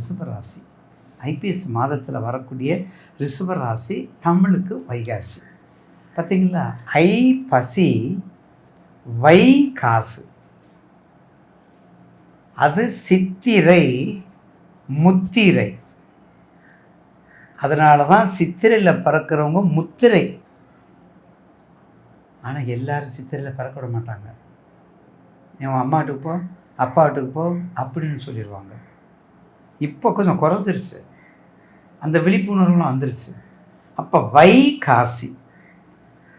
ரிஷபராசி ஐபிஎஸ் மாதத்தில் வரக்கூடிய ரிஷபராசி தமிழுக்கு வைகாசி. பார்த்தீங்களா? ஐ பசி, வை காசு, அது சித்திரை முத்திரை. அதனால தான் சித்திரையில் பறக்கிறவங்க முத்திரை. ஆனால் எல்லாரும் சித்திரையில் பறக்க விட மாட்டாங்க. என் அம்மா வீட்டுக்கு போ, அப்பா வீட்டுக்கு போ அப்படின்னு சொல்லிடுவாங்க. இப்போ கொஞ்சம் குறைஞ்சிருச்சு, அந்த விழிப்புணர்வுலாம் வந்துருச்சு. அப்போ வை காசி.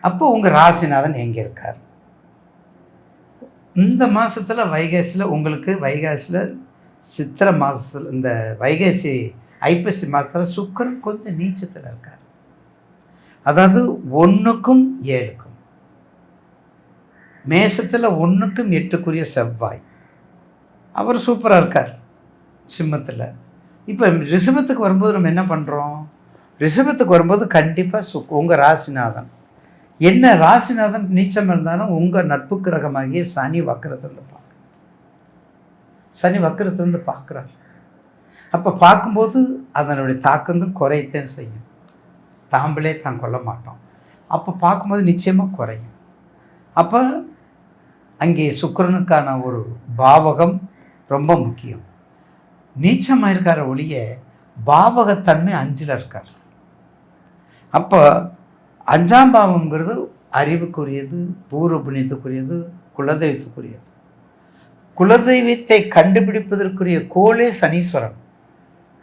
அப்போ உங்கள் ராசிநாதன் எங்கே இருக்கார்? இந்த மாதத்தில் வைகாசியில் உங்களுக்கு வைகாசியில் சித்திரை மாதத்தில் இந்த வைகாசி ஐப்பசி மாதத்தில் சுக்கிரன் கொஞ்சம் நீச்சத்தில் இருக்கார். அதாவது 1க்கும் 7க்கும், மேஷத்தில் 1க்கும் 8க்குரிய செவ்வாய் அவர் சூப்பராக இருக்கார் சிம்மத்தில். இப்போ ரிஷபத்துக்கு வரும்போது நம்ம என்ன பண்ணுறோம்? ரிஷபத்துக்கு வரும்போது கண்டிப்பாக உங்கள் ராசிநாதன் என்ன, ராசிநாதன் நீச்சம் இருந்தாலும் உங்கள் நட்பு கிரகமாகிய சனி வக்கரத்திலிருந்து பார்க்குறார். அப்போ பார்க்கும்போது அதனுடைய தாக்கங்கள் குறையத்தான் செய்யும். தாம்பளே தான் கொள்ள மாட்டோம். அப்போ பார்க்கும்போது நிச்சயமாக குறையும். அப்போ அங்கே சுக்கிரனுக்கான ஒரு பாவகம் ரொம்ப முக்கியம். நீச்சமாக இருக்கார ஒழிய பாவகத்தன்மை 5ல் இருக்கார். அப்போ 5ஆம் பாவம்ங்கிறது அறிவுக்குரியது, பூர்வ புண்ணியத்துக்குரியது, குலதெய்வத்துக்குரியது. குலதெய்வத்தை கண்டுபிடிப்பதற்குரிய கோலே சனீஸ்வரன்.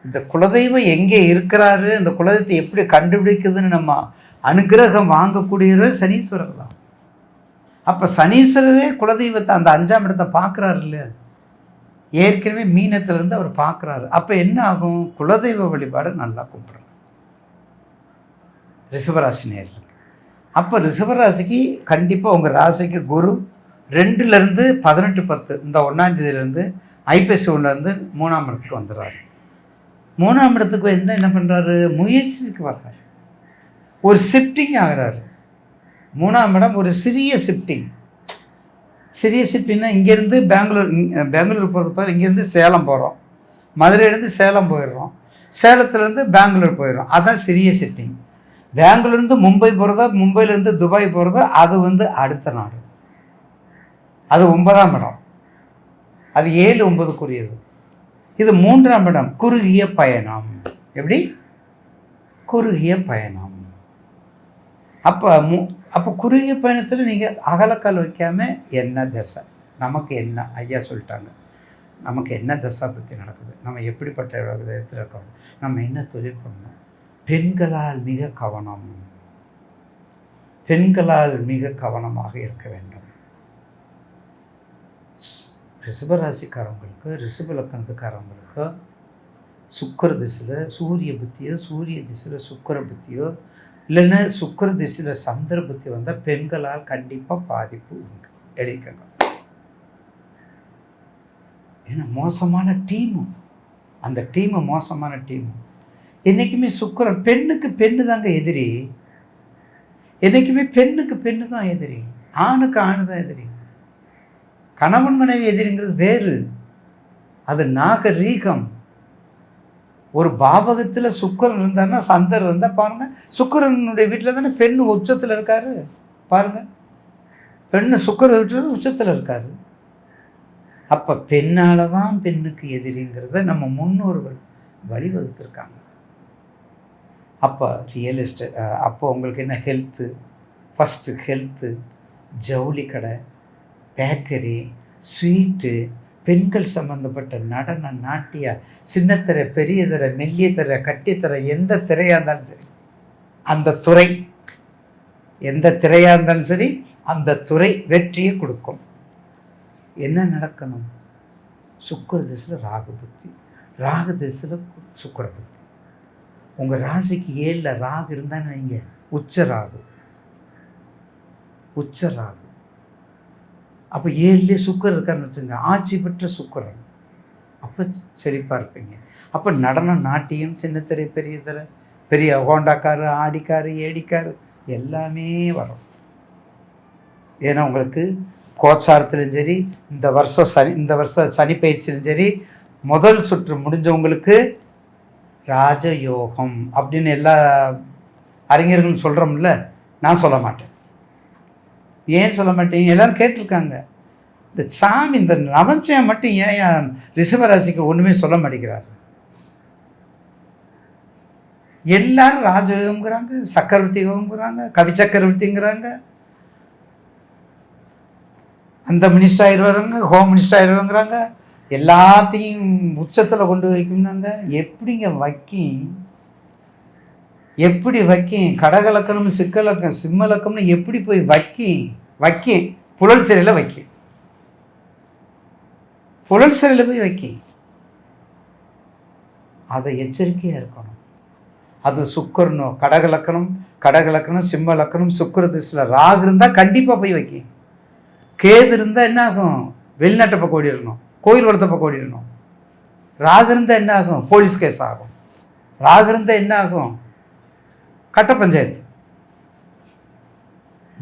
இந்த குலதெய்வம் எங்கே இருக்கிறாரு, இந்த குலதெய்வத்தை எப்படி கண்டுபிடிக்குதுன்னு நம்ம அனுகிரகம் வாங்கக்கூடியவர் சனீஸ்வரர் தான். அப்போ சனீஸ்வரரே குலதெய்வத்தை அந்த 5ஆம் இடத்தை பார்க்குறாரு இல்லையா? ஏற்கனவே மீனத்திலிருந்து அவர் பார்க்குறாரு. அப்போ என்ன ஆகும்? குலதெய்வ வழிபாடு நல்லா கும்பிட்றாரு ரிஷபராசி நேரில். அப்போ ரிஷபராசிக்கு கண்டிப்பாக உங்கள் ராசிக்கு குரு 2லேருந்து 18/10 இந்த 1ஆம் தேதியிலேருந்து ஐப்பசி 1லேருந்து 3ஆம் இடத்துக்கு வந்துடுறாரு. 3ஆம் இடத்துக்கு வந்து என்ன பண்ணுறாரு? முயற்சிக்கு வர்றாரு, ஒரு ஷிஃப்டிங் ஆகிறாரு. 3ஆம் இடம் ஒரு சிறிய ஷிஃப்டிங்னா இங்கேருந்து பெங்களூர் போகிறதுக்கு இங்கேருந்து சேலம் போகிறோம், மதுரையிலேருந்து சேலம் போயிடுறோம், சேலத்துலேருந்து பெங்களூர் போயிடுறோம். அதுதான் சிறிய ஷிஃப்டிங். பெங்களூர்லேருந்து மும்பை போகிறதோ, மும்பையிலேருந்து துபாய் போகிறதோ அது வந்து அடுத்த நாடு. அது 9ஆம் இடம், அது 7-9க்குரியது. இது 3ஆம் இடம், குறுகிய பயணம். எப்படி? குறுகிய பயணம். அப்போ குறுகிய பயணத்தில் நீங்கள் அகலக்கால் வைக்காமல் என்ன தசை, நமக்கு என்ன ஐயா சொல்லிட்டாங்க, நமக்கு என்ன தசை பற்றி நடக்குது, நம்ம எப்படிப்பட்ட இடத்துல இருக்கோம், நம்ம என்ன தொழில் பண்ணணும். பெண்களால் மிக கவனமாக இருக்க வேண்டும். ரிஷபராசிக்காரவங்களுக்கு, ரிஷப லக்கணத்துக்காரவங்களுக்கு சுக்கிர திசையில் சூரிய புத்தியோ, சூரிய திசையில் சுக்கிர புத்தியோ, இல்லைன்னா சுக்கிர திசையில் சந்திர புத்தி வந்தால் பெண்களால் கண்டிப்பாக பாதிப்பு உண்டு. எழுதிக்கங்க. ஏன்னா மோசமான டீமும், அந்த டீமு மோசமான டீமும். என்றைக்குமே சுக்கிரன் பெண்ணுக்கு பெண்ணு தாங்க எதிரி. என்றைக்குமே பெண்ணுக்கு பெண்ணு தான் எதிரி, ஆணுக்கு ஆணு தான் எதிரி. கணவன் மனைவி எதிரிங்கிறது வேறு, அது நாகரீகம். ஒரு பாவகத்தில் சுக்கிரன் இருந்தாருன்னா சந்தர் இருந்தால் பாருங்கள், சுக்கிரனுடைய வீட்டில் தானே பெண்ணு உச்சத்தில் இருக்காரு. பாருங்கள், பெண்ணு சுக்கிர வீட்டில் உச்சத்தில் இருக்காரு. அப்போ பெண்ணால் தான் பெண்ணுக்கு எதிரிங்கிறத நம்ம முன்னோர்கள் வழிவகுத்திருக்காங்க. அப்போ ரியல் எஸ்டேட், அப்போ உங்களுக்கு என்ன ஹெல்த்து, ஃபஸ்ட்டு ஹெல்த்து, ஜவுளி கடை, பேக்கரி, ஸ்வீட்டு, பெண்கள் சம்மந்தப்பட்ட நடன, நாட்டிய, சின்னத்திரை, பெரிய திரை, மெல்லிய திரை, கட்டித்திரை, எந்த திரையாக இருந்தாலும் சரி, அந்த துறை எந்த திரையாக இருந்தாலும் சரி, அந்த துறை வெற்றியை கொடுக்கும். என்ன நடக்கணும்? சுக்கிர திசையில் ராகு புத்தி, ராகு திசையில் சுக்கிர புத்தி. உங்கள் ராசிக்கு 7ல் ராகு இருந்தான்னு வைங்க, உச்ச ராகு. அப்போ 7லேயே சுக்கிரன் இருக்காருன்னு வச்சுங்க, ஆட்சி பெற்ற சுக்கிரன். அப்போ செழிப்பாக இருப்பீங்க. அப்போ நடனம், நாட்டியம், சின்னத்திரை, பெரிய திரை, பெரிய ஹோண்டாக்காரு, ஆடிக்காரு, ஏடிக்காரு எல்லாமே வரும். ஏன்னா உங்களுக்கு கோச்சாரத்திலும் சரி, இந்த வருஷம் சனி பயிற்சியிலும் சரி, முதல் சுற்று முடிஞ்சவங்களுக்கு ராஜயோகம் அப்படின்னு எல்லா அறிஞர்களும் சொல்கிறோம்ல, நான் சொல்ல மாட்டேன். ஏன் சொல்ல மாட்டேன்? எல்லாரும் கேட்டிருக்காங்க. இந்த சாமி இந்த நவஞ்சயம் மட்டும் ஏன் ரிஷபராசிக்கு ஒன்றுமே சொல்ல மாட்டேங்கிறாரு? எல்லாரும் ராஜயோகம்ங்கிறாங்க, சக்கரவர்த்தி யோகம்ங்கிறாங்க, கவி சக்கரவர்த்திங்கிறாங்க, அந்த மினிஸ்டர் ஆயிடுவாங்க, ஹோம் மினிஸ்டர் ஆயிடுவாங்கிறாங்க, எல்லாத்தையும் உச்சத்தில் கொண்டு வைக்கணும்னாங்க. எப்படிங்க எப்படி கடகலக்கணம் சிக்கலக்கம் சிம்மலக்கம்னு எப்படி போய் வைக்கி புழல் சிறையில் போய் அதை எச்சரிக்கையாக இருக்கணும். அது சுக்கரனோ கடகலக்கணம் சிம்ம லக்கணம் சுக்கர திசையில் ராகு இருந்தால் கண்டிப்பாக போய் கேது இருந்தால் என்ன ஆகும்? வெளிநாட்டு பக்கம் ஓடிடணும், கோயில் வளர்த்த பக்கம் ஓடிடணும். ராகு இருந்தால் என்ன ஆகும்? போலீஸ் கேஸ் ஆகும். ராகு இருந்தால் என்ன ஆகும்? கட்ட பஞ்சாயத்து.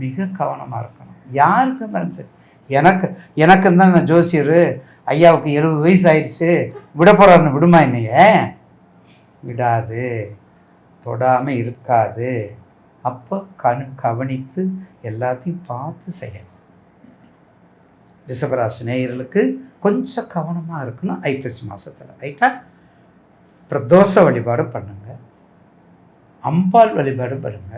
மிக கவனமாக இருக்கணும். யாருக்கு இருந்தாலும் சரி. எனக்கு தான் நான் ஜோசியர், ஐயாவுக்கு 70 வயசு ஆயிடுச்சு, விட போகிறாருன்னு விடுமா? என்னைய விடாது, தொடாமல் இருக்காது. அப்போ கவனித்து எல்லாத்தையும் பார்த்து செய்யணும். ரிஷபராசி நேயர்களுக்கு கொஞ்சம் கவனமாக இருக்கணும் ஐப்பசி மாதத்தில். ரைட்டா? பிரதோஷ வழிபாடு பண்ணுங்க, அம்பாள் வழிபாடு பண்ணுங்க.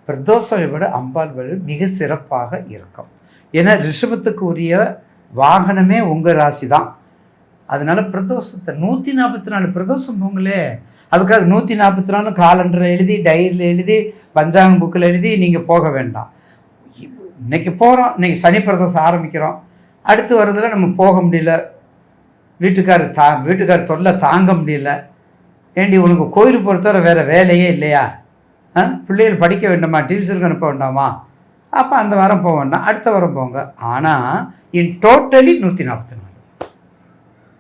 பிரதோஷ வழிபாடு அம்பாள் வழிபாடு மிக சிறப்பாக இருக்கும். ஏன்னா ரிஷபத்துக்கு உரிய வாகனமே உங்கள் ராசி தான். அதனால பிரதோஷத்தை 144 பிரதோஷம் போங்களே. அதுக்காக 144 காலண்டரில் எழுதி, டைரியில் எழுதி, பஞ்சாங்க புக்கில் எழுதி நீங்கள் போக வேண்டாம். இன்றைக்கி போகிறோம், இன்றைக்கி சனி பிரதோஷம் ஆரம்பிக்கிறோம், அடுத்து வர்றதுல நம்ம போக முடியல, வீட்டுக்கார் தொல்லை தாங்க முடியல. ஏண்டி உனக்கு கோயிலுக்கு பொறுத்தவரை வேறு வேலையே இல்லையா? பிள்ளைகள் படிக்க வேண்டாமா? டியூஷனுக்கு அனுப்ப வேண்டாமா? அப்போ அந்த வாரம் போக வேண்டாம், அடுத்த வாரம் போங்க. ஆனால் இன் டோட்டலி 144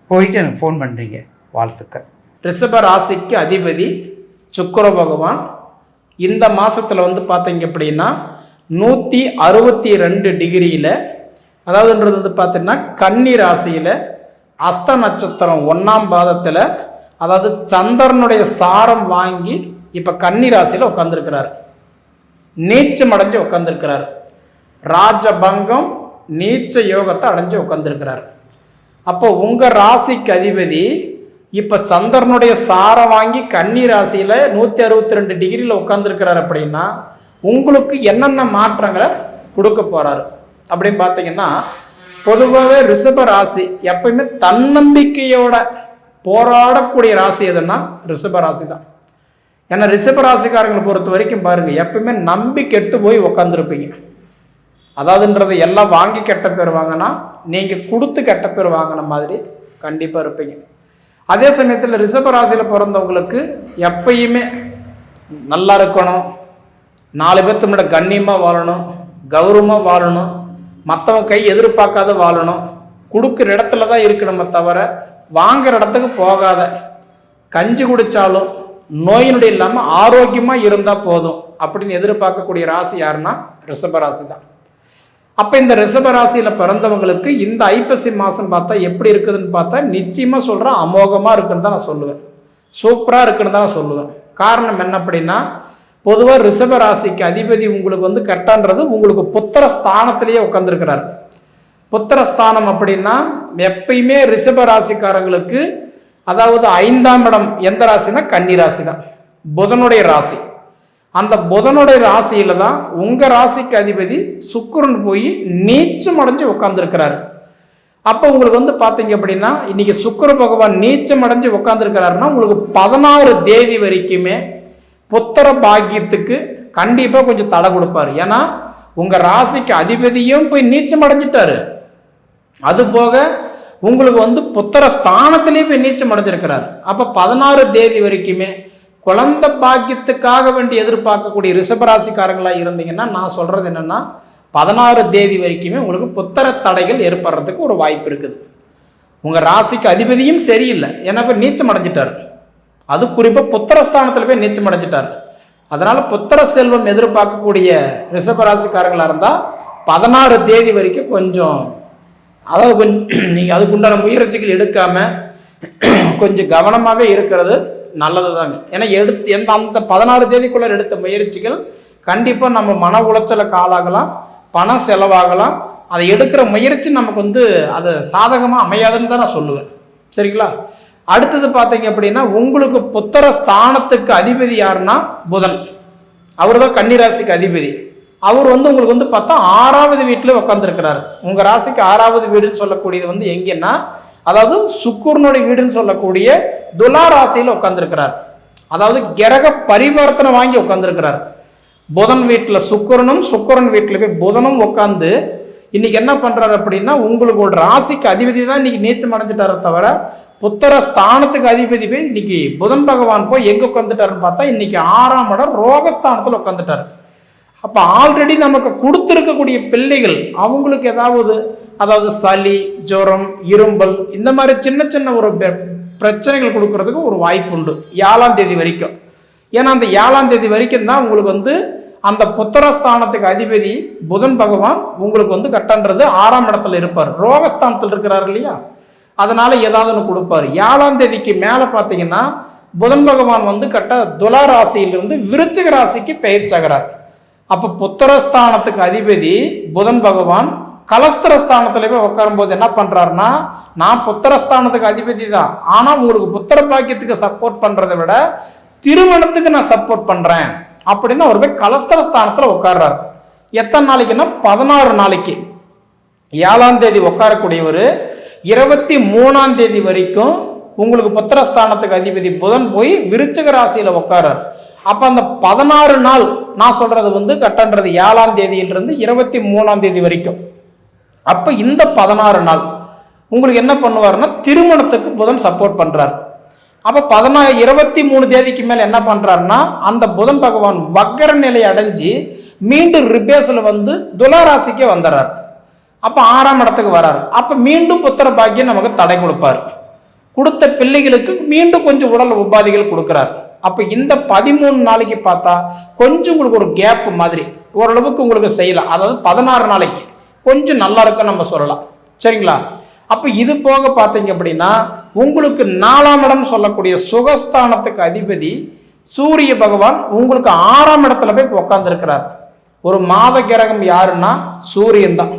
போயிட்டு எனக்கு ஃபோன் பண்ணுறீங்க, வாழ்த்துக்கள். ரிஷப ராசிக்கு அதிபதி சுக்கிர பகவான் இந்த மாதத்தில் வந்து பார்த்தீங்க அப்படின்னா 162 டிகிரியில், அதாவதுன்றது வந்து பார்த்தீங்கன்னா கன்னி ராசியில் அஸ்த நட்சத்திரம் 1ஆம் பாதத்தில், அதாவது சந்திரனுடைய சாரம் வாங்கி இப்போ கன்னி ராசியில் உட்காந்துருக்கிறார். நீச்சம் அடைஞ்சு உட்காந்துருக்கிறார். ராஜபங்கம் நீச்ச யோகத்தை அடைஞ்சு உட்காந்துருக்கிறார். அப்போ உங்கள் ராசிக்கு அதிபதி இப்போ சந்திரனுடைய சாரம் வாங்கி கன்னி ராசியில் 162 டிகிரியில் உட்காந்துருக்கிறார். அப்படின்னா உங்களுக்கு என்னென்ன மாற்றங்களை கொடுக்க போகிறாரு அப்படின்னு பார்த்தீங்கன்னா, பொதுவாகவே ரிஷப ராசி எப்பயுமே தன்னம்பிக்கையோட போராடக்கூடிய ராசி எதுன்னா ரிஷப ராசி தான். ஏன்னா ரிஷப ராசிக்காரங்களை பொறுத்த வரைக்கும் பாருங்கள், எப்பயுமே நம்பி கெட்டு போய் உக்காந்துருப்பீங்க. அதாவதுன்றது எல்லாம் வாங்கி கெட்ட பேர் வாங்கினா நீங்கள் கொடுத்து கெட்ட பேர் வாங்கின மாதிரி கண்டிப்பாக இருப்பீங்க. அதே சமயத்தில் ரிஷப ராசியில் பிறந்தவங்களுக்கு எப்பயுமே நல்லா இருக்கணும், 4 பேர்த்து முன்னாடி கண்ணியமாக வாழணும், கௌரவமாக வாழணும், மற்றவங்க கை எதிர்பார்க்காத வாழணும், கொடுக்குற இடத்துல தான் இருக்கணுமே தவிர வாங்குற இடத்துக்கு போகாத, கஞ்சி குடித்தாலும் நோயினுடைய இல்லாமல் ஆரோக்கியமாக இருந்தால் போதும் அப்படின்னு எதிர்பார்க்கக்கூடிய ராசி யாருன்னா ரிஷப ராசி தான். அப்போ இந்த ரிஷப ராசியில் பிறந்தவங்களுக்கு இந்த ஐப்பசி மாதம் பார்த்தா எப்படி இருக்குதுன்னு பார்த்தா நிச்சயமாக சொல்கிறேன், அமோகமாக இருக்குன்னு தான் நான் சொல்லுவேன், சூப்பராக இருக்குன்னு தான் நான் சொல்லுவேன். காரணம் என்ன அப்படின்னா, பொதுவாக ரிஷப ராசிக்கு அதிபதி உங்களுக்கு வந்து கரெக்டான்றது உங்களுக்கு புத்திர ஸ்தானத்திலேயே உட்காந்துருக்கிறார். புத்திர ஸ்தானம் அப்படின்னா எப்பயுமே ரிஷப ராசிக்காரங்களுக்கு, அதாவது 5ஆம் இடம் எந்த ராசினா கன்னி ராசி தான், புதனுடைய ராசி. அந்த புதனுடைய ராசியில தான் உங்க ராசிக்கு அதிபதி சுக்கிரன் போய் நீச்சம் அடைஞ்சு உட்கார்ந்துருக்கிறாரு. அப்போ உங்களுக்கு வந்து பார்த்தீங்க அப்படின்னா இன்னைக்கு சுக்கிர பகவான் நீச்சம் அடைஞ்சு உட்கார்ந்துருக்கிறாருன்னா உங்களுக்கு 16 தேதி வரைக்குமே புத்திர பாக்கியத்துக்கு கண்டிப்பாக கொஞ்சம் தடை கொடுப்பாரு. ஏன்னா உங்க ராசிக்கு அதிபதியும் போய் நீச்சம் அடைஞ்சிட்டாரு, அது போக உங்களுக்கு வந்து புத்திர ஸ்தானத்திலேயே போய் நீச்சம் அடைஞ்சிருக்கிறார். அப்போ 16 தேதி வரைக்குமே குழந்தை பாக்கியத்துக்காக வேண்டி எதிர்பார்க்கக்கூடிய ரிஷபராசிக்காரங்களாக இருந்தீங்கன்னா நான் சொல்றது என்னன்னா 16 தேதி வரைக்குமே உங்களுக்கு புத்திர தடைகள் ஏற்படுறதுக்கு ஒரு வாய்ப்பு இருக்குது. உங்க ராசிக்கு அதிபதியும் சரியில்லை, ஏன்னா போய் நீச்சம் அடைஞ்சிட்டார், அது குறிப்பாக புத்திரஸ்தானத்தில் போய் நீச்சம் அடைஞ்சிட்டார். அதனால புத்திர செல்வம் எதிர்பார்க்கக்கூடிய ரிஷபராசிக்காரங்களா இருந்தால் 16 தேதி வரைக்கும் கொஞ்சம், அதாவது கொஞ்சம் நீங்கள் அதுக்குண்டான முயற்சிகள் எடுக்காம கொஞ்சம் கவனமாகவே இருக்கிறது நல்லது தாங்க. ஏன்னா அந்த 16 தேதிக்குள்ள எடுத்த முயற்சிகள் கண்டிப்பாக நம்ம மன உளைச்சலுக்கு ஆளாகலாம், பணம் செலவாகலாம். அதை எடுக்கிற முயற்சி நமக்கு அது சாதகமாக அமையாதுன்னு தான் நான் சொல்லுவேன். சரிங்களா? அடுத்தது பார்த்தீங்க அப்படின்னா, உங்களுக்கு புத்திர ஸ்தானத்துக்கு அதிபதி யாருன்னா புதன். அவர் தான் கன்னிராசிக்கு அதிபதி. அவர் உங்களுக்கு பார்த்தா 6வது வீட்டில் உட்காந்துருக்கிறார். உங்கள் ராசிக்கு 6வது வீடுன்னு சொல்லக்கூடியது எங்கன்னா, அதாவது சுக்கிரனுடைய வீடுன்னு சொல்லக்கூடிய துலா ராசியில் உட்காந்துருக்கிறார். அதாவது கிரக பரிவர்த்தனை வாங்கி உட்காந்துருக்கிறார். புதன் வீட்டில் சுக்கிரனும், சுக்கிரன் வீட்டில் போய் புதனும் உட்காந்து இன்னைக்கு என்ன பண்றாரு அப்படின்னா, உங்களுக்கு ஒரு ராசிக்கு அதிபதி தான் இன்னைக்கு நீச்சம் அடைஞ்சிட்டார தவிர, புத்திர ஸ்தானத்துக்கு அதிபதி போய் இன்னைக்கு புதன் பகவான் போய் எங்க உட்காந்துட்டாருன்னு பார்த்தா இன்னைக்கு 6ஆம் இடம் ரோகஸ்தானத்தில் உட்காந்துட்டாரு. அப்ப ஆல்ரெடி நமக்கு கொடுத்துருக்கக்கூடிய பிள்ளைகள் அவங்களுக்கு அதாவது சளி, ஜுரம், இரும்பல் இந்த மாதிரி சின்ன சின்ன ஒரு பிரச்சனைகள் கொடுக்கறதுக்கு ஒரு வாய்ப்பு உண்டு 7ஆம் தேதி வரைக்கும். ஏன்னா அந்த 7ஆம் தேதி வரைக்கும் தான் உங்களுக்கு அந்த புத்திரஸ்தானத்துக்கு அதிபதி புதன் பகவான் உங்களுக்கு கட்டன்றது 6ஆம் இடத்துல இருப்பார், ரோகஸ்தானத்தில் இருக்கிறார் இல்லையா. அதனால ஏதாவது ஒன்று கொடுப்பாரு. 7ஆம் தேதிக்கு மேலே பார்த்தீங்கன்னா புதன் பகவான் கட்ட துலா ராசியிலிருந்து விருச்சிக ராசிக்கு பெயர்ச்சாகிறார். அப்போ புத்திரஸ்தானத்துக்கு அதிபதி புதன் பகவான் கலஸ்திரஸ்தானத்துல போய் உட்காரும் போது என்ன பண்றாருன்னா, நான் புத்திரஸ்தானத்துக்கு அதிபதி தான், ஆனா உங்களுக்கு புத்திர பாக்கியத்துக்கு சப்போர்ட் பண்றதை விட திருமணத்துக்கு நான் சப்போர்ட் பண்றேன் அப்படின்னு அவர் போய் கலஸ்திரஸ்தானத்துல உட்கார்றாரு. எத்தனை நாளைக்குன்னா 16 நாளைக்கு. 7ஆம் தேதி உட்காரக்கூடியவர் 23ஆம் தேதி வரைக்கும் உங்களுக்கு புத்திரஸ்தானத்துக்கு அதிபதி புதன் போய் விருச்சிக ராசியில உட்காரார். அப்ப அந்த 16 நாள் நான் சொல்றது கட்டன்றது 7ஆம் தேதியிலிருந்து 23ஆம் தேதி வரைக்கும். அப்ப இந்த 16 நாள் உங்களுக்கு என்ன பண்ணுவாருன்னா, திருமணத்துக்கு புதன் சப்போர்ட் பண்றார். அப்ப 23 தேதிக்கு மேல என்ன பண்றாருன்னா, அந்த புதன் பகவான் வக்கர நிலை அடைஞ்சு மீண்டும் ரிபேஸ்ல துலா ராசிக்கே வந்துடுறார். அப்ப 6ஆம் இடத்துக்கு வர்றாரு. அப்ப மீண்டும் புத்திர பாக்கியம் நமக்கு தடை கொடுப்பார். கொடுத்த பிள்ளைகளுக்கு மீண்டும் கொஞ்சம் உடல் உபாதிகள் கொடுக்கிறார். அப்ப இந்த 13 நாளைக்கு பார்த்தா கொஞ்சம் உங்களுக்கு ஒரு கேப் மாதிரி ஓரளவுக்கு உங்களுக்கு செய்யலாம். அதாவது 16 நாளைக்கு கொஞ்சம் நல்லா இருக்கும் நம்ம சொல்லலாம். சரிங்களா? அப்ப இது போக பார்த்தீங்க அப்படின்னா, உங்களுக்கு 4ஆம் இடம் சொல்லக்கூடிய சுகஸ்தானத்துக்கு அதிபதி சூரிய பகவான் உங்களுக்கு 6ஆம் இடத்துல போய் உட்கார்ந்துருக்கிறார். ஒரு மாத கிரகம் யாருன்னா சூரியன் தான்,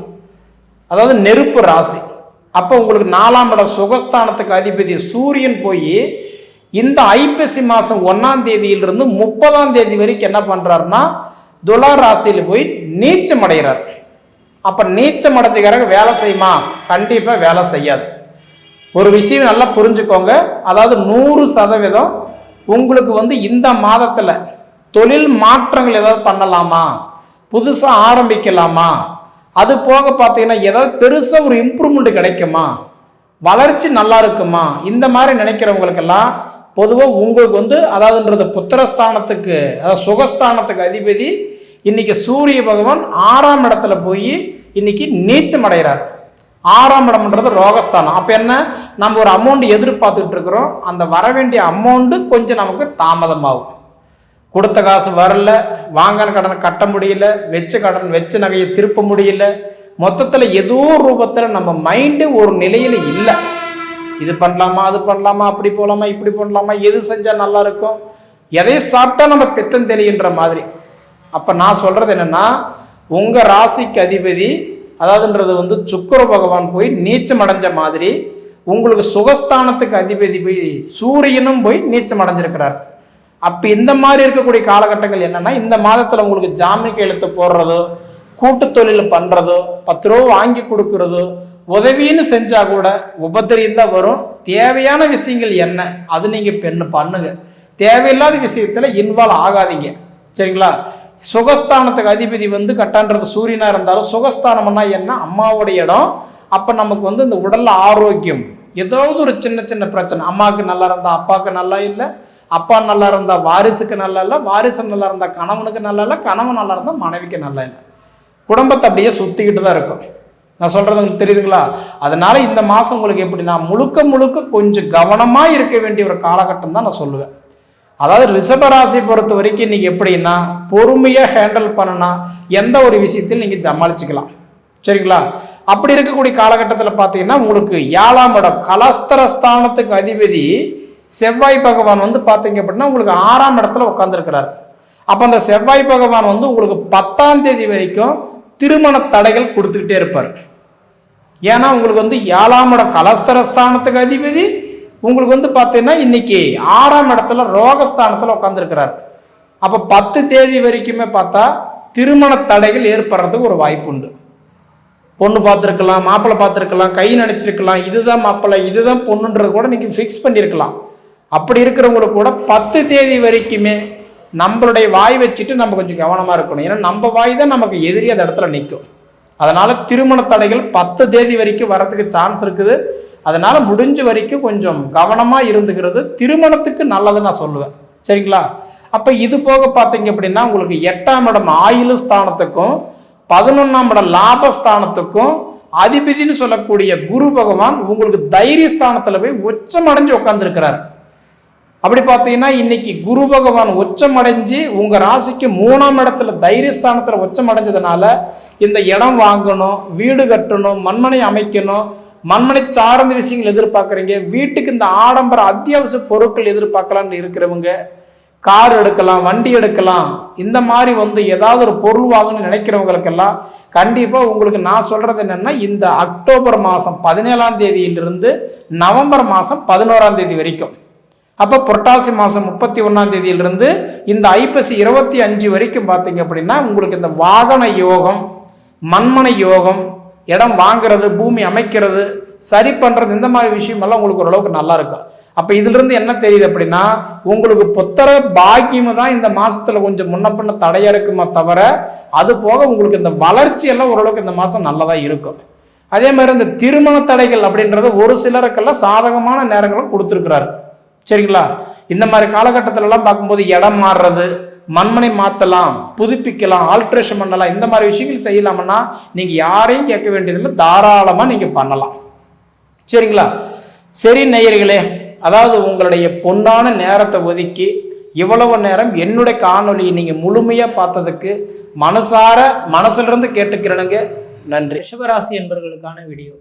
அதாவது நெருப்பு ராசி. அப்ப உங்களுக்கு 4ஆம் இடம் சுகஸ்தானத்துக்கு அதிபதி சூரியன் போய் இந்த ஐப்பசி மாசம் 1ஆம் தேதியிலிருந்து 30ஆம் தேதி வரைக்கும் என்ன பண்றாருன்னா, துலா ராசியில போய் நீச்சம் அடைகிறார். அப்ப நீச்சம் அடைஞ்சுக்கிறாங்க வேலை செய்யுமா? கண்டிப்பா வேலை செய்யாது. ஒரு விஷயம் நல்லா புரிஞ்சுக்கோங்க. அதாவது 100% உங்களுக்கு இந்த மாதத்துல தொழில் மாற்றங்கள் ஏதாவது பண்ணலாமா, புதுசா ஆரம்பிக்கலாமா, அது போக பார்த்தீங்கன்னா ஏதாவது பெருசா ஒரு இம்ப்ரூவ்மெண்ட் கிடைக்குமா, வளர்ச்சி நல்லா இருக்குமா, இந்த மாதிரி நினைக்கிறவங்களுக்கெல்லாம் பொதுவாக உங்களுக்கு அதாவதுன்றது புத்திரஸ்தானத்துக்கு அதாவது சுகஸ்தானத்துக்கு அதிபதி இன்னைக்கு சூரிய பகவான் 6ஆம் இடத்துல போய் இன்னைக்கு நீச்சம் அடைகிறார். 6ஆம் இடம்ன்றது ரோகஸ்தானம். அப்ப என்ன, நம்ம ஒரு அமௌண்ட் எதிர்பார்த்துட்டு இருக்கிறோம், அந்த வர வேண்டிய அமௌண்ட் கொஞ்சம் நமக்கு தாமதமாகும். கொடுத்த காசு வரல, வாங்கின கடனை கட்ட முடியல, வச்ச நகையை திருப்ப முடியல, மொத்தத்துல ஏதோ ரூபத்துல நம்ம மைண்டு ஒரு நிலையில இல்லை. இது பண்ணலாமா, அது பண்ணலாமா, அப்படி போகலாமா, இப்படி பண்ணலாமா, எது செஞ்சா நல்லா இருக்கும், எதை சாப்பிட்டா நம்ம பெத்தம் தெரியுன்ற மாதிரி. அப்ப நான் சொல்றது என்னன்னா, உங்க ராசிக்கு அதிபதி அதாவதுன்றது சுக்கிர பகவான் போய் நீச்சம் அடைஞ்ச மாதிரி உங்களுக்கு சுகஸ்தானத்துக்கு அதிபதி போய் சூரியனும் போய் நீச்சம் அடைஞ்சிருக்கிறார். அப்ப இந்த மாதிரி இருக்கக்கூடிய காலகட்டங்கள் என்னன்னா, இந்த மாதத்துல உங்களுக்கு ஜாமீன் கையெழுத்து போடுறதோ, கூட்டு தொழில் பண்றதோ, 10 ரூபா வாங்கி கொடுக்கறதோ, உதவின்னு செஞ்சா கூட உபத்திரியம் தான் வரும். தேவையான விஷயங்கள் என்ன அது நீங்க பண்ணுங்க. தேவையில்லாத விஷயத்துல இன்வால்வ் ஆகாதீங்க. சரிங்களா? சுகஸ்தானத்துக்கு அதிபதி கட்டான்றது சூரியனா இருந்தாலும் சுகஸ்தானம்னா என்ன, அம்மாவுடைய இடம். அப்ப நமக்கு இந்த உடல்ல ஆரோக்கியம், ஏதாவது ஒரு சின்ன சின்ன பிரச்சனை, அம்மாவுக்கு நல்லா இருந்தா அப்பாவுக்கு நல்லா இல்லை, அப்பா நல்லா இருந்தா வாரிசுக்கு நல்லா இல்லை, வாரிசு நல்லா இருந்தா கணவனுக்கு நல்லா இல்லை, கணவன் நல்லா இருந்தா மனைவிக்கு நல்லா இல்லை. குடும்பத்தை அப்படியே சுத்திக்கிட்டு தான் இருக்கும். நான் சொல்றது உங்களுக்கு தெரியுதுங்களா? அதனால இந்த மாசம் உங்களுக்கு எப்படின்னா முழுக்க கொஞ்சம் கவனமா இருக்க வேண்டிய ஒரு காலகட்டம் தான் நான் சொல்லுவேன். அதாவது ரிஷபராசி பொறுத்த வரைக்கும் இன்னைக்கு எப்படின்னா, பொறுமையா ஹேண்டில் பண்ணனா எந்த ஒரு விஷயத்தையும் நீங்க சமாளிச்சுக்கலாம். சரிங்களா? அப்படி இருக்கக்கூடிய காலகட்டத்தில் பார்த்தீங்கன்னா உங்களுக்கு 7ஆம் இடம் கலஸ்தரஸ்தானத்துக்கு அதிபதி செவ்வாய் பகவான் வந்து பார்த்தீங்க அப்படின்னா உங்களுக்கு 6ஆம் இடத்துல உட்கார்ந்துருக்கிறார். அப்போ அந்த செவ்வாய் பகவான் வந்து உங்களுக்கு 10ஆம் தேதி வரைக்கும் திருமண தடைகள் கொடுத்துக்கிட்டே இருப்பார். ஏன்னா உங்களுக்கு வந்து 7ஆம் இடம் கலஸ்தரஸ்தானத்துக்கு அதிபதி உங்களுக்கு வந்து பார்த்தீங்கன்னா இன்னைக்கு 6ஆம் இடத்துல ரோகஸ்தானத்தில் உட்கார்ந்துருக்கிறார். அப்போ 10 தேதி வரைக்குமே பார்த்தா திருமண தடைகள் ஏற்படுறதுக்கு ஒரு வாய்ப்பு உண்டு. பொண்ணு பார்த்துருக்கலாம், மாப்பிள்ளை பார்த்துருக்கலாம், கை நினைச்சிருக்கலாம், இதுதான் மாப்பிள்ளை இதுதான் பொண்ணுன்றது கூட இன்னைக்கு ஃபிக்ஸ் பண்ணியிருக்கலாம். அப்படி இருக்கிறவங்களுக்கு கூட 10 தேதி வரைக்குமே நம்மளுடைய வாய் வச்சுட்டு நம்ம கொஞ்சம் கவனமாக இருக்கணும். ஏன்னா நம்ம வாய் தான் நமக்கு எதிரி அந்த இடத்துல நிற்கும். அதனால திருமண தடைகள் 10 தேதி வரைக்கும் வரதுக்கு சான்ஸ் இருக்குது. அதனால முடிஞ்ச வரைக்கும் கொஞ்சம் கவனமாக இருந்துக்கிறது திருமணத்துக்கு நல்லதுன்னு நான் சொல்லுவேன். சரிங்களா? அப்போ இது போக பார்த்தீங்க அப்படின்னா உங்களுக்கு 8ஆம் இடம் ஆயுள் ஸ்தானத்துக்கும் 11ஆம் இடம் லாபஸ்தானத்துக்கும் அதிபதினு சொல்லக்கூடிய குரு பகவான் உங்களுக்கு தைரியஸ்தானத்தில் போய் உச்சம் அடைஞ்சு உட்கார்ந்துருக்கிறார். அப்படி பார்த்தீங்கன்னா இன்னைக்கு குரு பகவான் உச்சம் அடைஞ்சு உங்க ராசிக்கு 3ஆம் இடத்துல தைரியஸ்தானத்தில் உச்சம் அடைஞ்சதுனால இந்த இடம் வாங்கணும், வீடு கட்டணும், மண்மனை அமைக்கணும், மண்மனை சார்ந்த விஷயங்கள் எதிர்பார்க்குறீங்க, வீட்டுக்கு இந்த ஆடம்பர அத்தியாவசிய பொருட்கள் எதிர்பார்க்கலாம்னு இருக்கிறவங்க, கார் எடுக்கலாம், வண்டி எடுக்கலாம், இந்த மாதிரி வந்து ஏதாவது ஒரு பொருள் வாங்கணும்னு நினைக்கிறவங்களுக்கெல்லாம் கண்டிப்பாக உங்களுக்கு நான் சொல்றது என்னன்னா இந்த அக்டோபர் மாதம் 17ஆம் தேதியிலிருந்து நவம்பர் மாதம் 11ஆம் தேதி வரைக்கும், அப்போ புரட்டாசி மாதம் 31ஆம் தேதியிலிருந்து இந்த ஐப்பசி 25 வரைக்கும் பார்த்தீங்க அப்படின்னா உங்களுக்கு இந்த வாகன யோகம், மண்மனை யோகம், இடம் வாங்குறது, பூமி அமைக்கிறது, சரி பண்றது, இந்த மாதிரி விஷயமெல்லாம் உங்களுக்கு ஓரளவுக்கு நல்லா இருக்கும். அப்ப இதுல இருந்து என்ன தெரியுது அப்படின்னா உங்களுக்கு புத்திர பாக்கியம் தான் இந்த மாசத்துல கொஞ்சம் முன்ன பின்ன தடையா இருக்குமா தவிர அது போக உங்களுக்கு இந்த வளர்ச்சி எல்லாம் ஓரளவுக்கு இந்த மாசம் நல்லதா இருக்கும். அதே மாதிரி இந்த திருமண தடைகள் அப்படின்றது ஒரு சிலருக்கெல்லாம் சாதகமான நேரங்களும் கொடுத்துருக்கிறாரு. சரிங்களா? இந்த மாதிரி காலகட்டத்தில எல்லாம் பார்க்கும்போது இடம் மாறுறது, மண்மனை மாற்றலாம், புதுப்பிக்கலாம், ஆல்ட்ரேஷன் பண்ணலாம், இந்த மாதிரி விஷயங்கள் செய்யலாம்னா நீங்க யாரையும் கேட்க வேண்டியதில்லை, தாராளமா நீங்க பண்ணலாம். சரிங்களா? சரி நேயர்களே, அதாவது உங்களுடைய பொன்னான நேரத்தை ஒதுக்கி இவ்வளவு நேரம் என்னுடைய காணொலியை நீங்க முழுமையா பார்த்ததுக்கு மனசுல இருந்து கேட்டுக்கிறேனுங்க. நன்றி. ரிஷபராசி என்பவர்களுக்கான வீடியோ.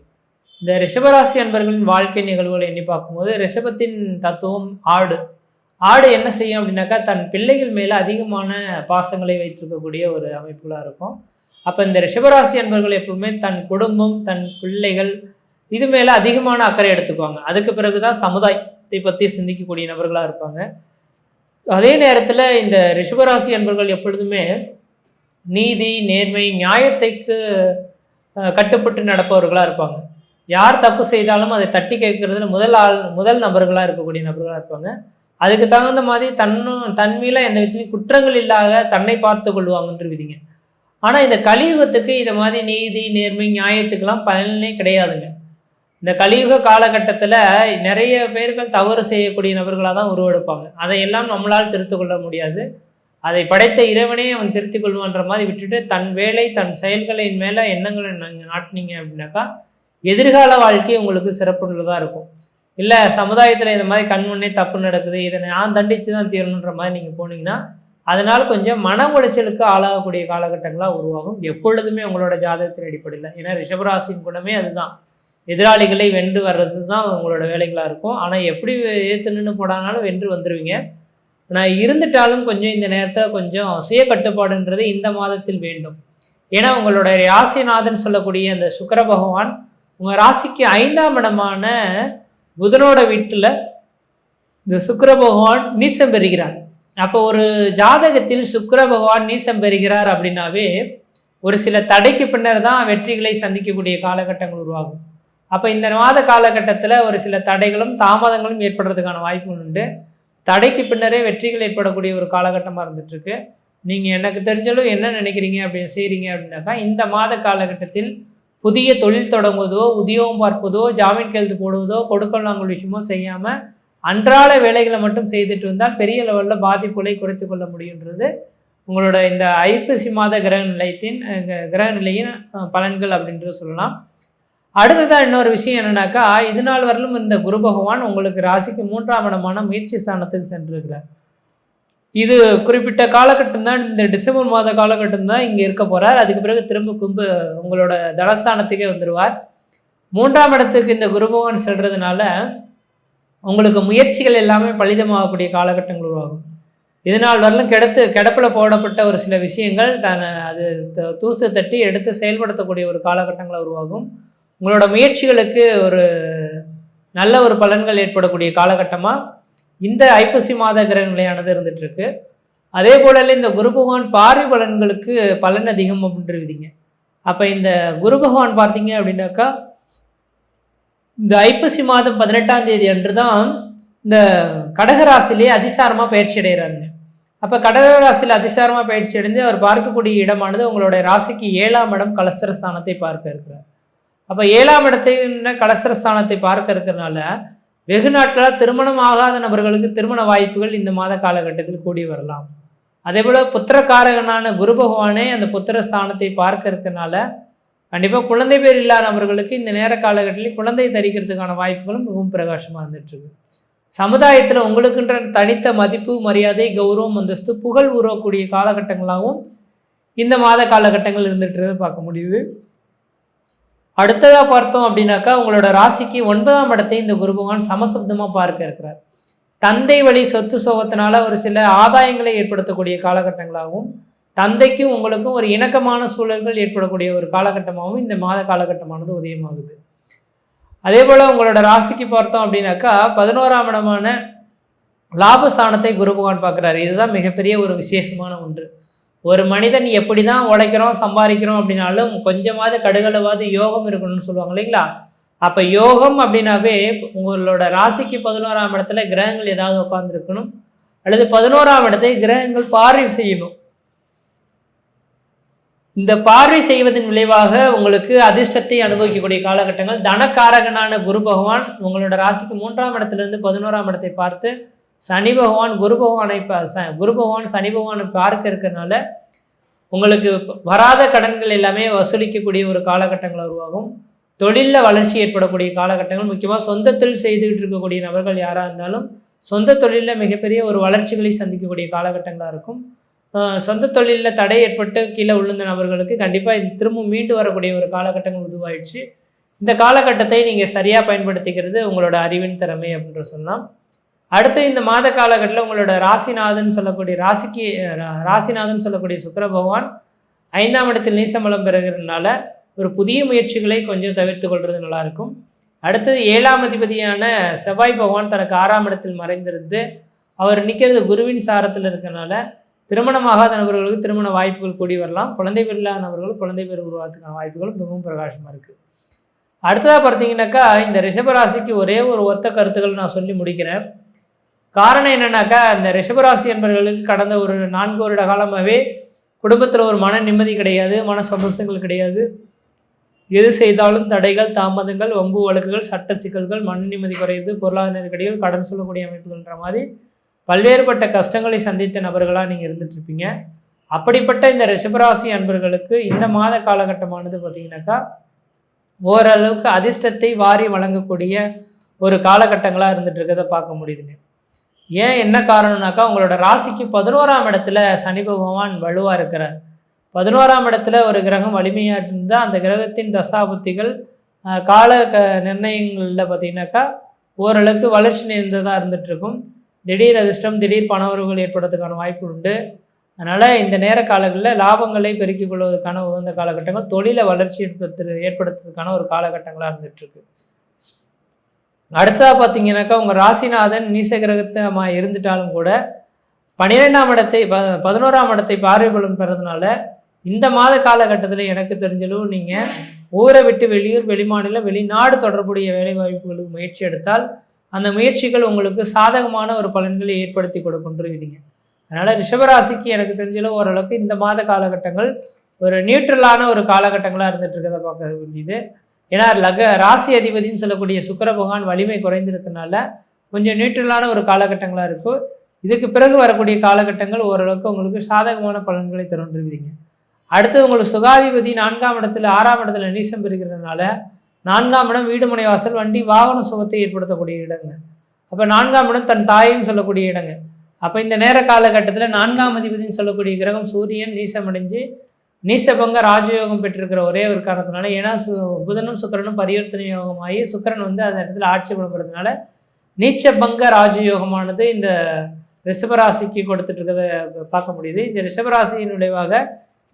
இந்த ரிஷபராசி அன்பர்களின் வாழ்க்கை நிகழ்வுகளை எண்ணி பார்க்கும்போது ரிஷபத்தின் தத்துவம் ஆடு என்ன செய்யும் அப்படின்னாக்கா தன் பிள்ளைகள் மேலே அதிகமான பாசங்களை வைத்திருக்கக்கூடிய ஒரு அமைப்புகளாக இருக்கும். அப்போ இந்த ரிஷபராசி அன்பர்கள் எப்பவுமே தன் குடும்பம், தன் பிள்ளைகள் இது மேலே அதிகமான அக்கறை எடுத்துக்குவாங்க. அதுக்கு பிறகுதான் சமுதாயத்தை பற்றி சிந்திக்கக்கூடிய நபர்களாக இருப்பாங்க. அதே நேரத்தில் இந்த ரிஷபராசி அன்பர்கள் எப்பொழுதுமே நீதி, நேர்மை, நியாயத்தைக்கு கட்டுப்பட்டு நடப்பவர்களாக இருப்பாங்க. யார் தப்பு செய்தாலும் அதை தட்டி கேட்கறதுல முதல் நபர்களாக இருக்கக்கூடிய நபர்களாக இருப்பாங்க. அதுக்கு தகுந்த மாதிரி தன் மீள எந்த விதத்திலையும் குற்றங்கள் இல்லாத தன்னை பார்த்து கொள்வாங்கன்ற விதிங்க. ஆனால் இந்த கலியுகத்துக்கு இதை மாதிரி நீதி, நேர்மை, நியாயத்துக்கெல்லாம் பலனே கிடையாதுங்க. இந்த கலியுக காலகட்டத்தில் நிறைய பேர்கள் தவறு செய்யக்கூடிய நபர்களாக தான் உருவெடுப்பாங்க. அதையெல்லாம் நம்மளால் திருத்திக் கொள்ள முடியாது. அதை படைத்த இறைவனே அவன் திருத்திக் கொள்வான்ற மாதிரி விட்டுட்டு தன் வேலை, தன் செயல்களின் மேலே எண்ணங்களை நீங்கள் நாட்டினீங்க அப்படின்னாக்கா எதிர்கால வாழ்க்கை உங்களுக்கு சிறப்புள்ளதாக இருக்கும். இல்லை சமுதாயத்தில் இந்த மாதிரி கண்முன்னே தப்பு நடக்குது, இதை நான் தண்டித்து தான் தீரணுன்ற மாதிரி நீங்கள் போனீங்கன்னா அதனால் கொஞ்சம் மன உளைச்சலுக்கு ஆளாகக்கூடிய காலகட்டங்களாக உருவாகும். எப்பொழுதுமே உங்களோட ஜாதகத்தின் அடிப்படையில். ஏன்னா ரிஷபராசின் குணமே அதுதான், எதிராளிகளை வென்று வர்றது தான் உங்களோட வேலைகளாக இருக்கும். ஆனால் எப்படி ஏற்றுன்னு போடானாலும் வென்று வந்துடுவீங்க. ஆனால் இருந்துட்டாலும் கொஞ்சம் இந்த நேரத்தில் கொஞ்சம் சுய கட்டுப்பாடுன்றது இந்த மாதத்தில் வேண்டும். ஏன்னா உங்களோட ராசிநாதன் சொல்லக்கூடிய அந்த சுக்கிர பகவான் உங்கள் ராசிக்கு 5ஆம் இடமான புதனோட வீட்டில் இந்த சுக்கிர பகவான் நீசம் பெறுகிறார். அப்போ ஒரு ஜாதகத்தில் சுக்கிர பகவான் நீசம் பெறுகிறார் அப்படின்னாவே ஒரு சில தடைக்கு பின்னர் தான் வெற்றிகளை சந்திக்கக்கூடிய காலகட்டங்கள் உருவாகும். அப்போ இந்த மாத காலகட்டத்தில் ஒரு சில தடைகளும் தாமதங்களும் ஏற்படுறதுக்கான வாய்ப்புகள் உண்டு. தடைக்கு பின்னரே வெற்றிகள் ஏற்படக்கூடிய ஒரு காலகட்டமாக இருந்துகிட்ருக்கு. நீங்கள் எனக்கு தெரிஞ்சளவு என்ன நினைக்கிறீங்க அப்படின்னு செய்கிறீங்க அப்படின்னாக்கா இந்த மாத காலகட்டத்தில் புதிய தொழில் தொடங்குவதோ, உத்தியோகம் பார்ப்பதோ, ஜாமீன் கையெழுத்து போடுவதோ, கொடுக்கல் வாங்கல் விஷயமோ செய்யாமல் அன்றாட வேலைகளை மட்டும் செய்துட்டு வந்தால் பெரிய லெவலில் பாதிப்புகளை குறைத்து கொள்ள முடியுன்றது உங்களோட இந்த ஐப்பசி மாத கிரக நிலையின் பலன்கள் அப்படின்றது சொல்லலாம். அடுத்ததான் இன்னொரு விஷயம் என்னன்னாக்கா இது நாள் வரலும் இந்த குரு பகவான் உங்களுக்கு ராசிக்கு 3ஆம் இடமான முயற்சி ஸ்தானத்துக்கு சென்றிருக்கிறார். இது குறிப்பிட்ட காலகட்டம் தான், இந்த டிசம்பர் மாத காலகட்டம் தான் இங்கே இருக்க போகிறார். அதுக்கு பிறகு திரும்ப உங்களோட தனஸ்தானத்துக்கே வந்துடுவார். 3ஆம் இடத்துக்கு இந்த குரு பகவான் செல்றதுனால உங்களுக்கு முயற்சிகள் எல்லாமே பலிதமாகக்கூடிய காலகட்டங்கள் உருவாகும். இதனால் வரலும் கிடப்பில் போடப்பட்ட ஒரு சில விஷயங்கள் அது தூசு தட்டி எடுத்து செயல்படுத்தக்கூடிய ஒரு காலகட்டங்களை உருவாகும். உங்களோட முயற்சிகளுக்கு ஒரு நல்ல ஒரு பலன்கள் ஏற்படக்கூடிய காலகட்டமாக இந்த ஐப்பசி மாத கிரக நிலையானது இருந்துட்டு இருக்கு. அதே போல இந்த குரு பகவான் பார்வை பலன்களுக்கு பலன் அதிகம் அப்படின்றீங்க. அப்போ இந்த குரு பகவான் பார்த்தீங்க அப்படின்னாக்கா இந்த ஐப்பசி மாதம் 18ஆம் தேதி அன்று தான் இந்த கடகராசிலே அதிசாரமாக பயிற்சி அடைகிறாருங்க. அப்போ கடகராசியில் அதிசாரமாக பயிற்சி அடைந்து அவர் பார்க்கக்கூடிய இடமானது உங்களுடைய ராசிக்கு 7ஆம் இடம் கலஸ்திரஸ்தானத்தை பார்க்க இருக்கிறார். அப்போ 7ஆம் இடத்தை கலஸ்திரஸ்தானத்தை பார்க்க இருக்கிறதுனால வெகு நாட்களாக திருமணம் ஆகாத நபர்களுக்கு திருமண வாய்ப்புகள் இந்த மாத காலகட்டத்தில் கூடி வரலாம். அதே போல் புத்திரக்காரகனான குரு பகவானே அந்த புத்திர ஸ்தானத்தை பார்க்க இருக்கிறதுனால கண்டிப்பாக குழந்தை பேர் இல்லாத நபர்களுக்கு இந்த நேர காலகட்டத்தில் குழந்தை தரிக்கிறதுக்கான வாய்ப்புகளும் மிகவும் பிரகாசமாக இருந்துட்டுருக்கு. சமுதாயத்தில் உங்களுக்குன்ற தனித்த மதிப்பு, மரியாதை, கௌரவம், அந்தஸ்து, புகழ் உருவக்கூடிய காலகட்டங்களாகவும் இந்த மாத காலகட்டங்கள் இருந்துட்டு பார்க்க முடியுது. அடுத்ததாக பார்த்தோம் அப்படின்னாக்கா உங்களோட ராசிக்கு 9ஆம் இடத்தை இந்த குரு பகவான் சமசப்தமாக பார்க்க இருக்கிறார். தந்தை வழி சொத்து சோகத்தினால ஒரு சில ஆதாயங்களை ஏற்படுத்தக்கூடிய காலகட்டங்களாகவும் தந்தைக்கும் உங்களுக்கும் ஒரு இணக்கமான சூழல்கள் ஏற்படக்கூடிய ஒரு காலகட்டமாகவும் இந்த மாத காலகட்டமானது உதயமாகுது. அதே போல் உங்களோட ராசிக்கு பார்த்தோம் அப்படின்னாக்கா 11ஆம் இடமான லாபஸ்தானத்தை குரு பகவான் பார்க்குறாரு. இதுதான் மிகப்பெரிய ஒரு விசேஷமான ஒன்று. ஒரு மனிதன் எப்படி தான் உழைக்கிறோம் சம்பாதிக்கிறோம் அப்படின்னாலும் கொஞ்சமாவது கடுகளவாவது யோகம் இருக்கணும்னு சொல்லுவாங்க இல்லைங்களா? அப்போ யோகம் அப்படின்னாவே உங்களோட ராசிக்கு 11ஆம் இடத்துல கிரகங்கள் ஏதாவது உட்கார்ந்துருக்கணும், அல்லது 11ஆம் இடத்தை கிரகங்கள் பார்வை செய்யணும். இந்த பார்வை செய்வதன் விளைவாக உங்களுக்கு அதிர்ஷ்டத்தை அனுபவிக்கக்கூடிய காலகட்டங்கள். தனக்காரகனான குரு பகவான் உங்களோட ராசிக்கு 3ஆம் இடத்திலிருந்து 11ஆம் இடத்தை பார்த்து சனி பகவான் குரு பகவான் சனி பகவானை பார்க்க இருக்கிறதுனால உங்களுக்கு வராத கடன்கள் எல்லாமே வசூலிக்கக்கூடிய ஒரு காலகட்டங்கள் உருவாகும். தொழிலில் வளர்ச்சி ஏற்படக்கூடிய காலகட்டங்கள், முக்கியமாக சொந்த தொழில் செய்துக்கிட்டு இருக்கக்கூடிய நபர்கள் யாராக இருந்தாலும் சொந்த தொழிலில் மிகப்பெரிய ஒரு வளர்ச்சிகளை சந்திக்கக்கூடிய காலகட்டங்களாக இருக்கும். சொந்த தொழிலில் தடை ஏற்பட்டு கீழே விழுந்த நபர்களுக்கு கண்டிப்பாக திரும்ப மீண்டு வரக்கூடிய ஒரு காலகட்டங்கள் உருவாயிடுச்சு. இந்த காலகட்டத்தை நீங்கள் சரியாக பயன்படுத்திக்கிறது உங்களோட அறிவின் திறமை அப்படின்ற சொல்லலாம். அடுத்து இந்த மாத காலகட்டத்தில் உங்களோட ராசிநாதன் சொல்லக்கூடிய சுக்கிர பகவான் 5ஆம் இடத்தில் நீசமலம் பெறுகிறதுனால ஒரு புதிய முயற்சிகளை கொஞ்சம் தவிர்த்து கொள்வது நல்லாயிருக்கும். அடுத்தது 7ஆம் அதிபதியான செவ்வாய் பகவான் தனக்கு 6ஆம் இடத்தில் மறைந்திருந்து அவர் நிற்கிறது குருவின் சாரத்தில் இருக்கிறனால திருமணமாகாத நபர்களுக்கு திருமண வாய்ப்புகள் கூடி வரலாம். குழந்தை பேர் இல்லாத நபர்கள் குழந்தை பேர் உருவாக்குறதுக்கான வாய்ப்புகள் மிகவும் பிரகாசமாக இருக்குது. அடுத்ததாக பார்த்தீங்கன்னாக்கா இந்த ரிஷபராசிக்கு ஒரே ஒரு ஒத்த கருத்துக்கள் நான் சொல்லி முடிக்கிறேன். காரணம் என்னன்னாக்கா இந்த ரிஷபராசி என்பவர்களுக்கு கடந்த ஒரு 4 வருட காலமாகவே குடும்பத்தில் ஒரு மன நிம்மதி கிடையாது, மன சந்தோஷங்கள் கிடையாது. எது செய்தாலும் தடைகள், தாமதங்கள், வம்பு வழக்குகள், சட்ட சிக்கல்கள், மன நிம்மதி குறையுது, பொருளாதார நெருக்கடிகள், கடன் சொல்லக்கூடிய அமைப்புகள்ன்ற மாதிரி பல்வேறுபட்ட கஷ்டங்களை சந்தித்த நபர்களாக நீங்கள் இருந்துகிட்ருப்பீங்க. அப்படிப்பட்ட இந்த ரிஷபராசி அன்பர்களுக்கு இந்த மாத காலகட்டமானது பார்த்திங்கனாக்கா ஓரளவுக்கு அதிர்ஷ்டத்தை வாரி வழங்கக்கூடிய ஒரு காலகட்டங்களாக இருந்துகிட்டு இருக்கிறத பார்க்க முடியுதுங்க. ஏன் என்ன காரணம்னாக்கா உங்களோட ராசிக்கு 11ஆம் இடத்துல சனி பகவான் வலுவாக இருக்கிறார். 11ஆம் இடத்துல ஒரு கிரகம் வலிமையாக இருந்தால் அந்த கிரகத்தின் தசாபுத்திகள் நிர்ணயங்களில் பார்த்திங்கனாக்கா ஓரளவுக்கு வளர்ச்சி நிறைந்ததாக இருந்துகிட்ருக்கும். திடீர் அதிர்ஷ்டம், திடீர் பணவரவுகள் ஏற்படுறதுக்கான வாய்ப்பு உண்டு. அதனால் இந்த நேர காலங்களில் லாபங்களை பெருக்கிக் கொள்வதற்கான உகந்த காலகட்டங்கள், தொழிலை வளர்ச்சி ஏற்படுத்துறதுக்கான ஒரு காலகட்டங்களாக இருந்துகிட்ருக்கு. அடுத்ததாக பார்த்தீங்கன்னாக்கா உங்கள் ராசிநாதன் நீச கிரகத்தமாக இருந்துட்டாலும் கூட 11ஆம் இடத்தை பார்வை பலன் பெறதுனால இந்த மாத காலகட்டத்தில் எனக்கு தெரிஞ்சளவு நீங்கள் ஊரை விட்டு வெளியூர், வெளிமாநிலம், வெளிநாடு தொடர்புடைய வேலை வாய்ப்புகளுக்கு முயற்சி எடுத்தால் அந்த முயற்சிகள் உங்களுக்கு சாதகமான ஒரு பலன்களை ஏற்படுத்தி கொடுக்கின்றீங்க. அதனால் ரிஷபராசிக்கு எனக்கு தெரிஞ்சளவு ஓரளவுக்கு இந்த மாத காலகட்டங்கள் ஒரு நியூட்ரலான ஒரு காலகட்டங்களாக இருந்துட்டு இருக்கிறத பார்க்க வேண்டியது. ஏன்னா ராசி அதிபதினு சொல்லக்கூடிய சுக்கிர பகவான் வலிமை குறைந்திருக்கனால கொஞ்சம் நியூட்ரலான ஒரு காலகட்டங்களாக இருக்கும். இதுக்கு பிறகு வரக்கூடிய காலகட்டங்கள் ஓரளவுக்கு உங்களுக்கு சாதகமான பலன்களை தருவீங்க. அடுத்து உங்களுக்கு சுகாதிபதி 4ஆம் இடத்துல 6ஆம் இடத்துல நீசம் பெறுகிறதுனால 4ஆம் இடம் வீடு, மனை, வாசல், வண்டி, வாகன சுகத்தை ஏற்படுத்தக்கூடிய இடங்க. அப்போ 4ஆம் இடம் தன் தாயும் சொல்லக்கூடிய இடங்க. அப்போ இந்த நேர காலகட்டத்தில் 4ஆம் அதிபதினு சொல்லக்கூடிய கிரகம் சூரியன் நீசமடைஞ்சு நீசபங்க ராஜயோகம் பெற்றிருக்கிற ஒரே ஒரு காரணத்தினால, ஏன்னா புதனும் சுக்கிரனும் பரிவர்த்தனை யோகமாகி சுக்கிரன் வந்து அந்த இடத்துல ஆட்சி பலப்படுறதுனால நீச்சபங்க ராஜயோகமானது இந்த ரிஷபராசிக்கு கொடுத்துட்டு இருக்கிறத பார்க்க முடியுது. இந்த ரிஷபராசியின் விளைவாக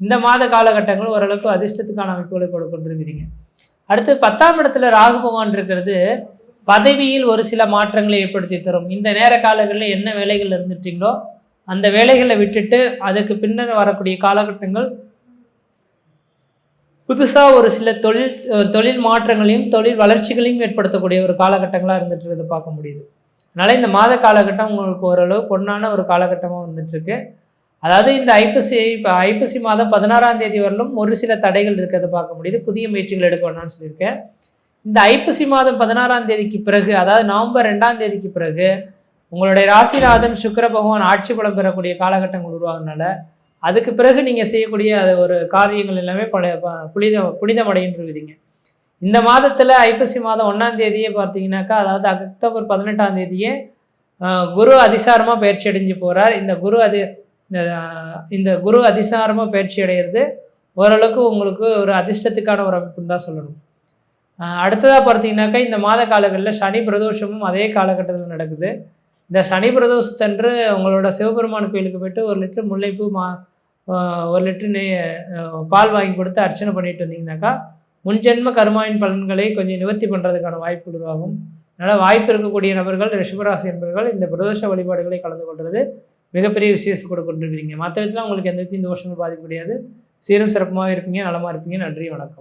இந்த மாத காலகட்டங்கள் ஓரளவுக்கு அதிர்ஷ்டத்துக்கான அமைப்புகளை கொண்டிருக்கிறீங்க. அடுத்து 10ஆம் இடத்துல ராகு பகவான் இருக்கிறது பதவியில் ஒரு சில மாற்றங்களை ஏற்படுத்தி தரும். இந்த நேர காலங்களில் என்ன வேலைகள் இருந்துட்டீங்களோ அந்த வேலைகளை விட்டுட்டு அதுக்கு பின்னர் வரக்கூடிய காலகட்டங்கள் புதுசாக ஒரு சில தொழில் மாற்றங்களையும் தொழில் வளர்ச்சிகளையும் ஏற்படுத்தக்கூடிய ஒரு காலகட்டங்களாக இருந்துட்டு இருக்கிறத பார்க்க முடியுது. அதனால் இந்த மாத காலகட்டம் உங்களுக்கு ஓரளவு பொன்னான ஒரு காலகட்டமாக வந்துட்டுருக்கு. அதாவது இந்த ஐப்பசி மாதம் 16ஆம் தேதி வரலும் ஒரு சில தடைகள் இருக்கிறத பார்க்க முடியுது. புதிய முயற்சிகள் எடுக்க வேணாம்னு சொல்லியிருக்கேன். இந்த ஐப்பசி மாதம் 16ஆம் தேதிக்கு பிறகு, அதாவது நவம்பர் 2ஆம் தேதிக்கு பிறகு உங்களுடைய ராசிநாதன் சுக்கிர பகவான் ஆட்சி பலம் பெறக்கூடிய காலகட்டங்கள் உருவாகிறதுனால அதுக்கு பிறகு நீங்கள் செய்யக்கூடிய ஒரு காரியங்கள் எல்லாமே புனிதமடைகின்றீங்க. இந்த மாதத்தில் ஐப்பசி மாதம் 1ஆம் தேதியே பார்த்தீங்கன்னாக்கா, அதாவது அக்டோபர் 18ஆம் தேதியே குரு அதிசாரமாக பயிற்சி அடைஞ்சு போகிறார். இந்த குரு அதிசாரமாக பயிற்சி அடைகிறது ஓரளவுக்கு உங்களுக்கு ஒரு அதிர்ஷ்டத்துக்கான ஒரு அமைப்புன்னு தான் சொல்லணும். அடுத்ததாக பார்த்தீங்கன்னாக்கா, இந்த மாத காலங்களில் சனி பிரதோஷமும் அதே காலகட்டத்தில் நடக்குது. இந்த சனி பிரதோஷத்தன்று உங்களோட சிவபெருமான் கோயிலுக்கு போய்ட்டு 1 லிட்டர் முல்லைப்பூ 1 லிட்டர் பால் வாங்கி கொடுத்து அர்ச்சனை பண்ணிட்டு வந்தீங்கன்னாக்கா முன்ஜென்ம கர்மாவின் பலன்களை கொஞ்சம் நிவர்த்தி பண்ணுறதுக்கான வாய்ப்பு உருவாகும். அதனால் வாய்ப்பு இருக்கக்கூடிய நபர்கள், ரிஷபராசி என்பவர்கள் இந்த பிரதோஷ வழிபாடுகளை கலந்து கொள்வது மிகப்பெரிய விசேஷம் கொண்டிருக்கிறீங்க. மற்ற விதத்தில் உங்களுக்கு எந்த விதத்தையும் தோஷங்கள் பாதிக்க முடியாது. சீரும் சிறப்புமாக இருப்பீங்க, நலமாக இருப்பீங்க. நன்றி, வணக்கம்.